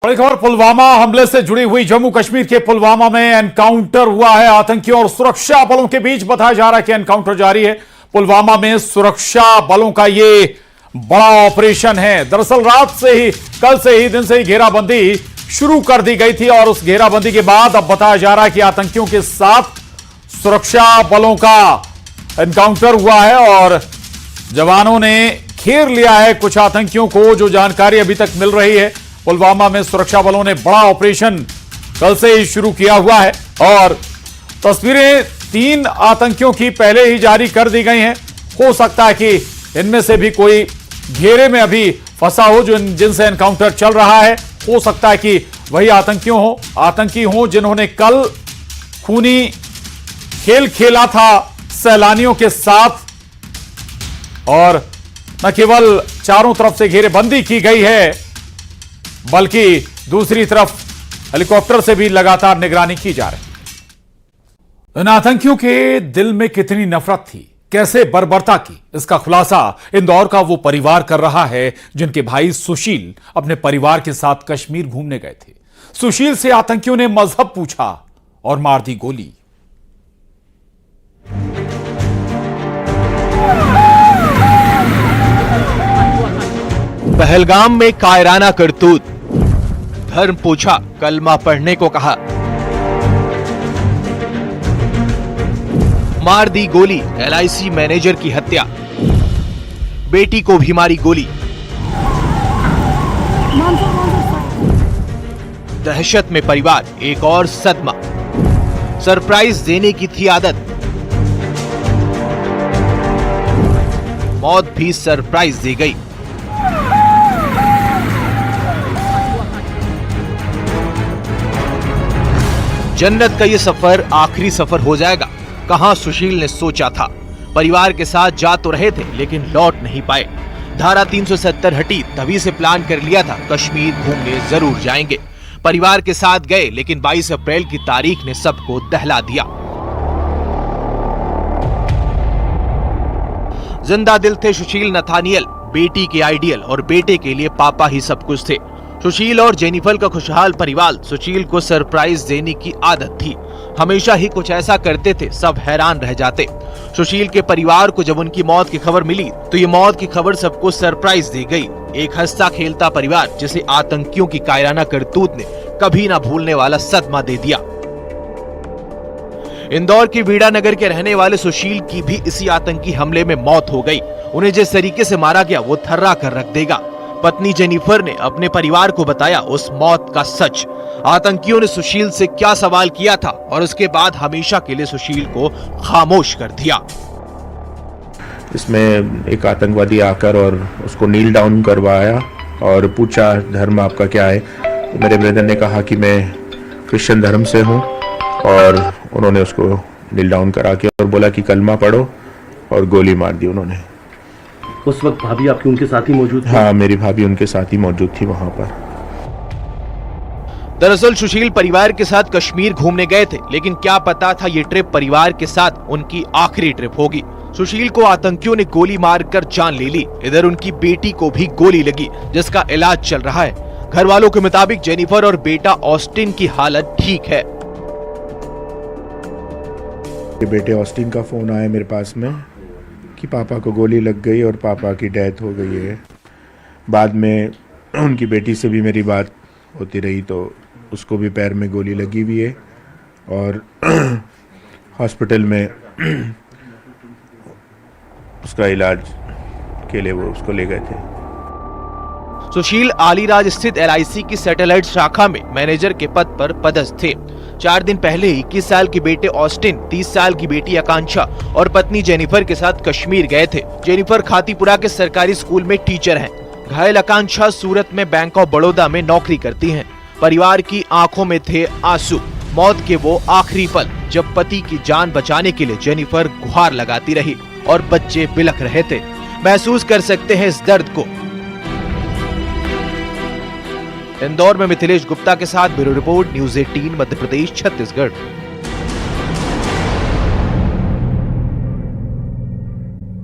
बड़ी खबर पुलवामा हमले से जुड़ी हुई। जम्मू कश्मीर के पुलवामा में एनकाउंटर हुआ है आतंकियों और सुरक्षा बलों के बीच। बताया जा रहा है कि एनकाउंटर जारी है। पुलवामा में सुरक्षा बलों का ये बड़ा ऑपरेशन है। दरअसल कल से ही दिन से ही घेराबंदी शुरू कर दी गई थी और उस घेराबंदी के बाद अब बताया जा रहा है कि आतंकियों के साथ सुरक्षा बलों का एनकाउंटर हुआ है और जवानों ने घेर लिया है कुछ आतंकियों को। जो जानकारी अभी तक मिल रही है, पुलवामा में सुरक्षा बलों ने बड़ा ऑपरेशन कल से ही शुरू किया हुआ है और तस्वीरें 3 आतंकियों की पहले ही जारी कर दी गई हैं। हो सकता है कि इनमें से भी कोई घेरे में अभी फंसा हो जिनसे एनकाउंटर चल रहा है। हो सकता है कि वही आतंकी हो जिन्होंने कल खूनी खेल खेला था सैलानियों के साथ। और न केवल चारों तरफ से घेरेबंदी की गई है बल्कि दूसरी तरफ हेलीकॉप्टर से भी लगातार निगरानी की जा रही है। इन आतंकियों के दिल में कितनी नफरत थी, कैसे बर्बरता की, इसका खुलासा इंदौर का वो परिवार कर रहा है जिनके भाई सुशील अपने परिवार के साथ कश्मीर घूमने गए थे। सुशील से आतंकियों ने मजहब पूछा और मार दी गोली। पहलगाम में कायराना करतूत, धर्म पूछा, कलमा पढ़ने को कहा, मार दी गोली, LIC मैनेजर की हत्या, बेटी को भी मारी गोली। दहशत में परिवार, एक और सदमा, सरप्राइज देने की थी आदत, मौत भी सरप्राइज दी गई। जन्नत का ये सफर आखिरी सफर हो जाएगा, कहां सुशील ने सोचा था। परिवार के साथ जा तो रहे थे लेकिन लौट नहीं पाए। धारा 370 हटी तभी से प्लान कर लिया था कश्मीर घूमने जरूर जाएंगे। परिवार के साथ गए लेकिन 22 अप्रैल की तारीख ने सबको दहला दिया। जिंदा दिल थे सुशील नथानियल, बेटी के आइडियल और बेटे के लिए पापा ही सब कुछ थे। सुशील और जेनिफर का खुशहाल परिवार सुशील को सरप्राइज देने की आदत थी। हमेशा ही कुछ ऐसा करते थे, सब हैरान रह जाते। सुशील के परिवार को जब उनकी मौत की खबर मिली तो ये मौत की खबर सबको सरप्राइज दी गई। एक हंसता खेलता परिवार जिसे आतंकियों की कायराना करतूत ने कभी ना भूलने वाला सदमा दे दिया। इंदौर के वीड़ा नगर के रहने वाले सुशील की भी इसी आतंकी हमले में मौत हो गई। उन्हें जिस तरीके से मारा गया वो थर्रा कर रख देगा। पत्नी जेनिफर ने अपने परिवार को बताया उस मौत का सच। आतंकियों ने सुशील से क्या सवाल किया था और उसके बाद हमेशा के लिए सुशील को खामोश कर दिया। इसमें एक आतंकवादी आकर और उसको नील डाउन करवाया और पूछा धर्म आपका क्या है। तो मेरे ब्रदर ने कहा कि मैं क्रिश्चियन धर्म से हूँ और उन्होंने उसको नील डाउन करा के और बोला कि कलमा पढ़ो और गोली मार दी उन्होंने। उस वक्त भाभी आपकी उनके साथ ही मौजूद थी? हाँ, मेरी भाभी उनके साथ ही मौजूद थी वहां पर। दरअसल सुशील परिवार के साथ कश्मीर घूमने गए थे लेकिन क्या पता था ये ट्रिप परिवार के साथ उनकी आखिरी ट्रिप होगी। सुशील को आतंकियों ने गोली मारकर जान ले ली। इधर उनकी बेटी को भी गोली लगी जिसका इलाज चल रहा है। घर वालों के मुताबिक जेनिफर और बेटा ऑस्टिन की हालत ठीक है। बेटे ऑस्टिन का फोन आया मेरे पास में कि पापा को गोली लग गई और पापा की डेथ हो गई है। बाद में उनकी बेटी से भी मेरी बात होती रही तो उसको भी पैर में गोली लगी हुई है और हॉस्पिटल में उसका इलाज के लिए वो उसको ले गए थे। सुशील आलीराज स्थित LIC की सैटेलाइट शाखा में मैनेजर के पद पर पदस्थ थे। 4 दिन पहले 21 साल के बेटे ऑस्टिन, 30 साल की बेटी आकांक्षा और पत्नी जेनिफर के साथ कश्मीर गए थे। जेनिफर खातीपुरा के सरकारी स्कूल में टीचर हैं। घायल आकांक्षा सूरत में बैंक ऑफ बड़ौदा में नौकरी करती हैं। परिवार की आंखों में थे आंसू। मौत के वो आखिरी पल जब पति की जान बचाने के लिए जेनिफर गुहार लगाती रही और बच्चे बिलख रहे थे। महसूस कर सकते हैं इस दर्द को। इंदौर में मिथिलेश गुप्ता के साथ bureau report, news 18 Madhya Pradesh, Chhattisgarh.